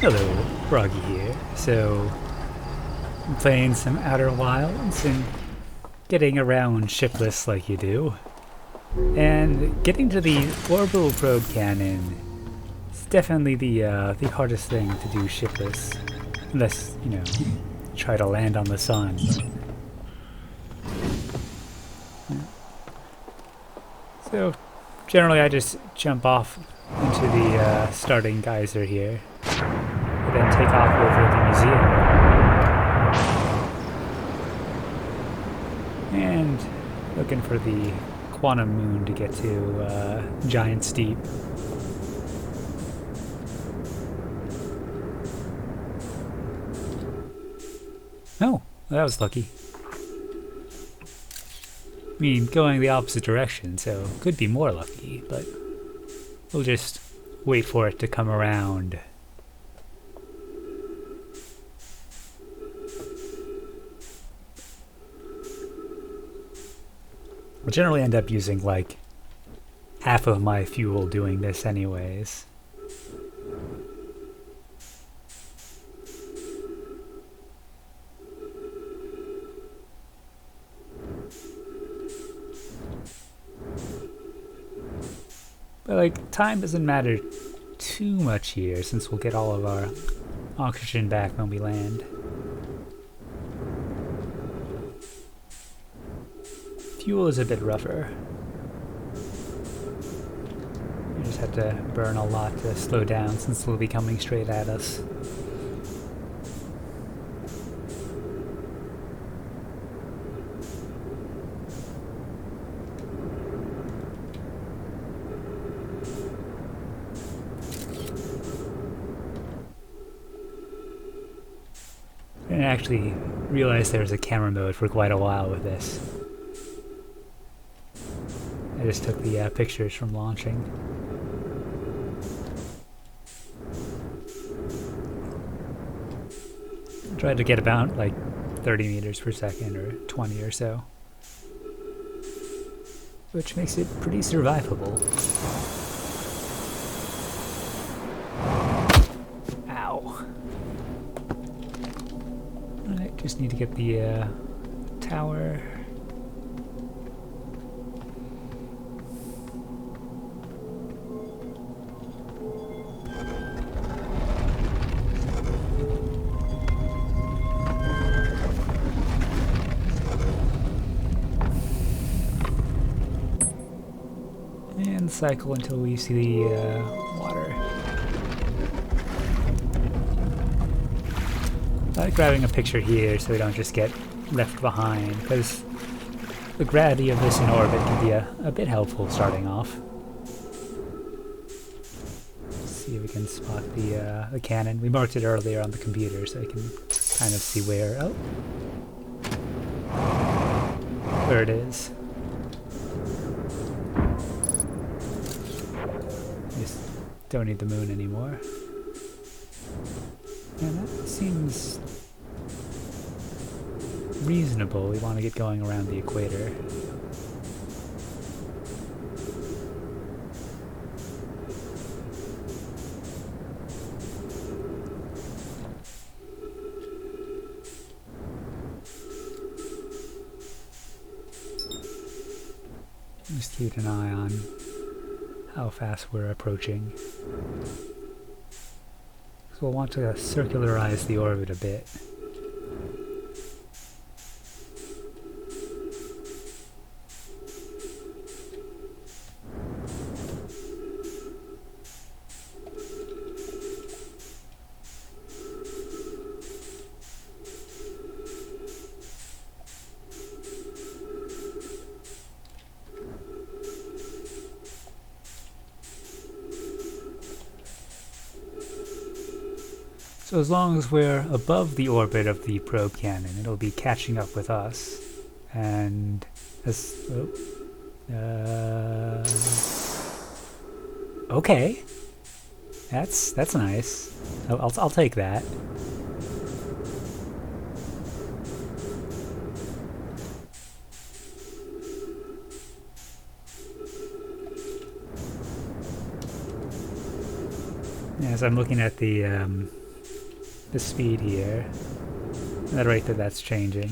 Hello, Froggy here. So, I'm playing some Outer Wilds and getting around shipless like you do. And getting to the Orbital Probe Cannon is definitely the hardest thing to do shipless. Unless, you know, try to land on the sun. So, generally I just jump off into the starting geyser here. And then take off over the museum. And looking for the quantum moon to get to Giant Steep. Oh, that was lucky. I mean, going the opposite direction, so could be more lucky, but we'll just wait for it to come around. I generally end up using like half of my fuel doing this anyways. But like, time doesn't matter too much here since we'll get all of our oxygen back when we land. Fuel is a bit rougher. You just have to burn a lot to slow down since they'll be coming straight at us. I didn't actually realize there was a camera mode for quite a while with this. I just took the pictures from launching. I tried to get about like 30 meters per second or 20 or so, which makes it pretty survivable. Ow. Alright, just need to get the tower. And cycle until we see the water. I like grabbing a picture here so we don't just get left behind, because the gravity of this in orbit can be a bit helpful starting off. Let's see if we can spot the cannon. We marked it earlier on the computer so I can kind of see where it is. Don't need the moon anymore. And that seems reasonable. We want to get going around the equator. Just keep an eye on how fast we're approaching. So we'll want to circularize the orbit a bit. So as long as we're above the orbit of the probe cannon, it'll be catching up with us. And as okay, that's nice. I'll take that. As I'm looking at the the speed here, at the rate that that's changing.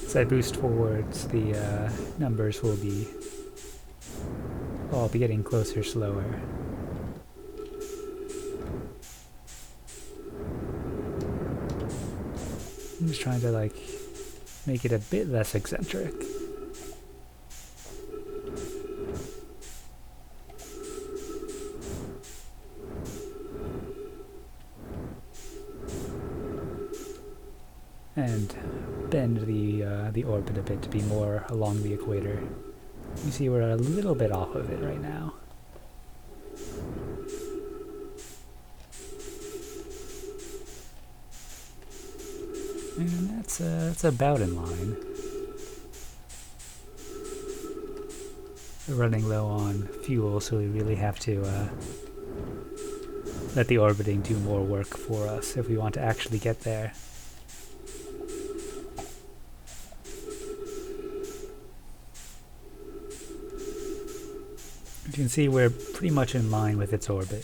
As I boost forwards, the numbers will be all be getting closer slower. I'm just trying to like make it a bit less eccentric. And bend the orbit a bit to be more along the equator. You see we're a little bit off of it right now. And that's about in line. We're running low on fuel, so we really have to let the orbiting do more work for us if we want to actually get there. You can see we're pretty much in line with its orbit.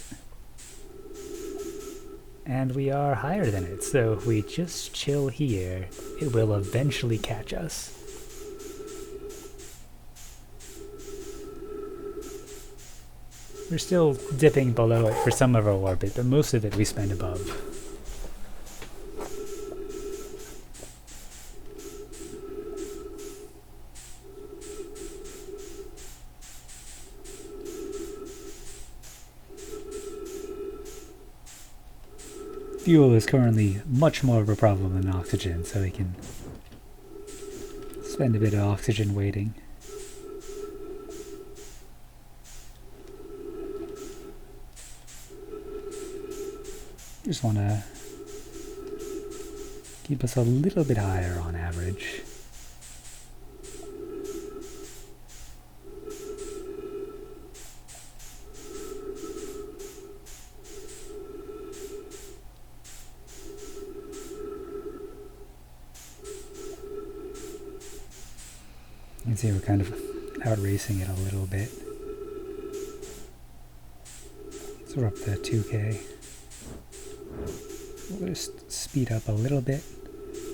And we are higher than it, so if we just chill here, it will eventually catch us. We're still dipping below it for some of our orbit, but most of it we spend above. Fuel is currently much more of a problem than oxygen, so we can spend a bit of oxygen waiting. Just want to keep us a little bit higher on average. You can see we're kind of outracing it a little bit. So we're up to 2K. We'll just speed up a little bit.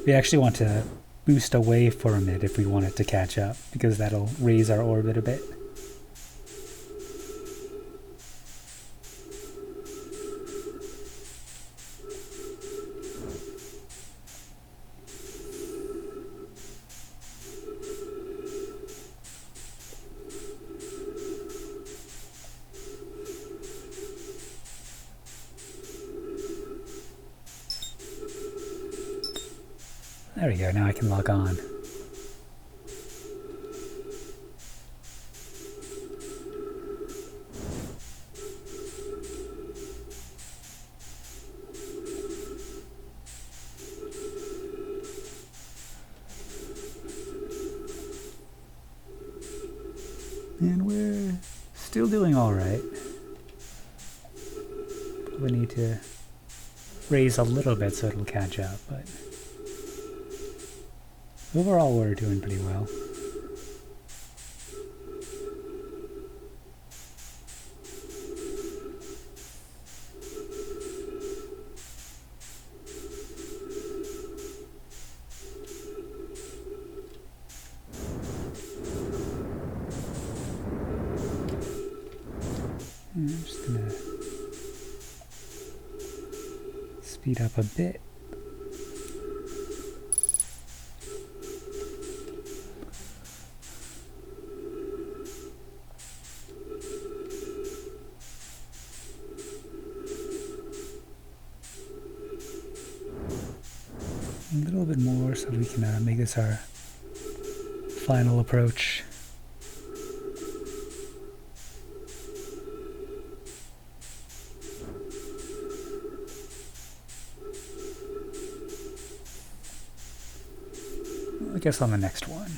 We actually want to boost away from it if we want it to catch up, because that'll raise our orbit a bit. There we go, now I can log on. And we're still doing alright. We need to raise a little bit so it'll catch up, but overall we're doing pretty well. I'm just gonna speed up a bit. A little bit more so we can make this our final approach. I guess on the next one.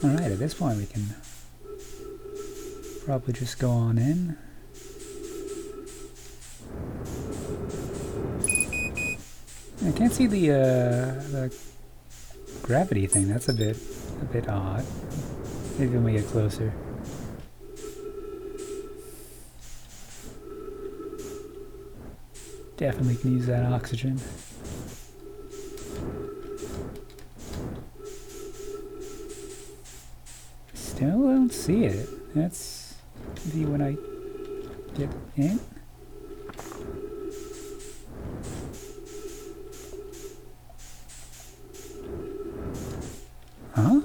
Alright, at this point we can probably just go on in. I can't see the gravity thing. That's a bit odd. Maybe when we get closer. Definitely can use that oxygen. Still don't see it. That's maybe when I get in. Huh?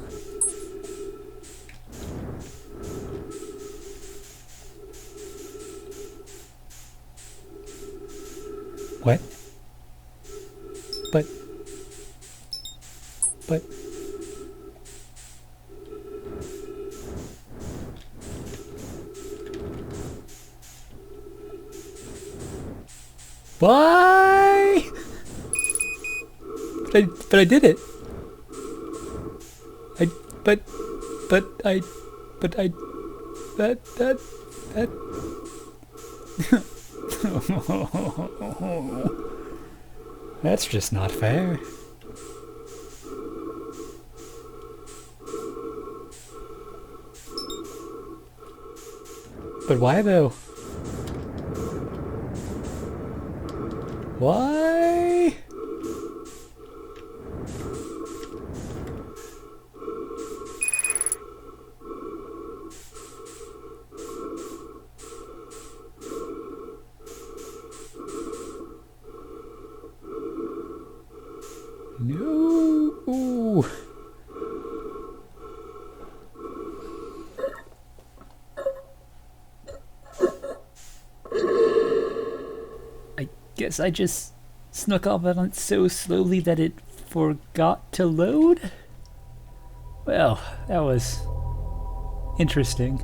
What? But... Why? But I did it. That. That's just not fair. But why though? Why? No. I guess I just snuck up on it so slowly that it forgot to load? Well, that was interesting.